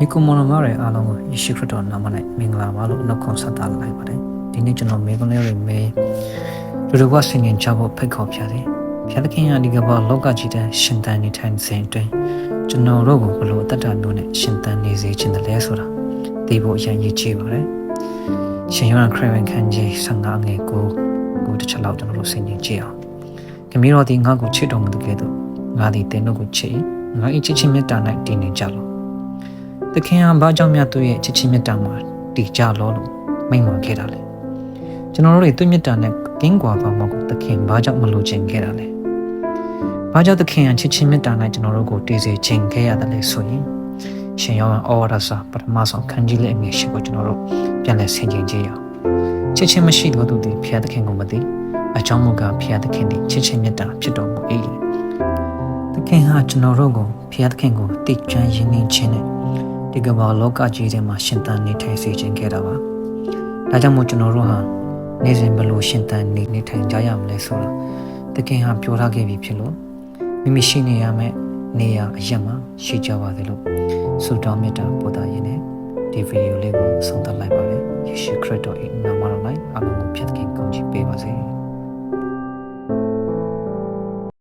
ဒီကုမွန်မာရဲ့အားလုံးကိုယေရှုခရစ်တော်နာမ၌မင်္ဂလာပါလို့နှုတ်ခွန်းဆက်သလိုက်ပါတယ်ဒီနေ့ကျွန်တော်မေကွန်လေးတွေမေလူတို့ကဆင်ញင်ချဖို့ဖိတ်ခေါ်ပြတယ်ဖျက်သခင်ကဒီကမ္ဘာလောကကြီးတဲ့ရှင်သန်နေထိုင်စဉ်အတွင်းကျွန်တော်တို့ကိုဘလို့အတ္တမျိုးနဲ့ရှင်သန်နေစေခြင်းတည်းလဲဆိုတာသိဖို့အရင်ရည်ကြည်ပါတယ်ရှင်ယောဟန်ခရစ်ဝင်ခန်းကြီး15ငယ်ကိုတစ်ချက်လောက်ကျွန်တော်တို့ဆင်ញင်ကြည့်အောင်ခမည်းတော်ဒီငါ့ကိုချစ်တော်မူတဲ့ကဲ့သို့ငါသည်သင်တို့ကိုချစ်ငါ၏ချစ်ခြင်းမေတ္တာ၌တည်နေကြလောသခင်ဟာဘာကြောင့်များသူ့ရဲ့ချစ်ခြင်းမေတ္တာမှာတည်ကြလောလို့မိန့်မခဲ့တာလဲကျွန်တော်တို့တွေသူ့မေတ္တာနဲ့ကင်းကွာသွားမှာကိုသခင်ဘာကြောင့်မလိုချင်ခဲ့တာလဲဘာကြောင့်သခင်ဟာချစ်ခြင်းမေတ္တာနဲ့ကျွန်တော်တို့ကိုတည်စေခြင်းခဲ့ရတယ်လဲဆိုရင်ရှင်ယောဟန်ဩဝါဒစာပထမဆုံးခန်းကြီးလေးအငယ်ရှိကိုကျွန်တော်တို့ပြန်လည်ဆင်ခြင်ကြည့်ရအောင်ချစ်ခြင်းမရှိသောသူသည်ဖျားသခင်ကိုမသိအကြောင်းမူကားဖျားသခင်သည်ချစ်ခြင်းမေတ္တာဖြစ်တော်မူ၏သခင်ဟာကျွန်တော်တို့ကိုဖျားသခင်ကိုတည်ကျွမ်းရင်းနှီးခြင်းနဲ့ဒီကမ္ဘာလောကကြီးထဲမှာရှင်သန်နေထိုင်စေခြင်းခဲ့တာပါဒါကြောင့်မို့ကျွန်တော်တို့ဟာနေ့စဉ်ဘယ်လိုရှင်သန်နေထိုင်ကြရမလဲဆိုတာသခင်ဟာပြောထားခဲ့ပြီဖြစ်လို့မိမိရှိနေရမယ့်နေရာအရက်မှာရှိကြပါသေးလို့ဆုတောင်းမေတ္တာပို့တာရင်းနဲ့ဒီဗီဒီယိုလေးကိုဆုံးသတ်လိုက်ပါမယ်ယေရှုခရစ်တော်၏နာမတော်၌အားလုံးကိုဖျက်ခင်ကောင်းချီးပေးပါစေ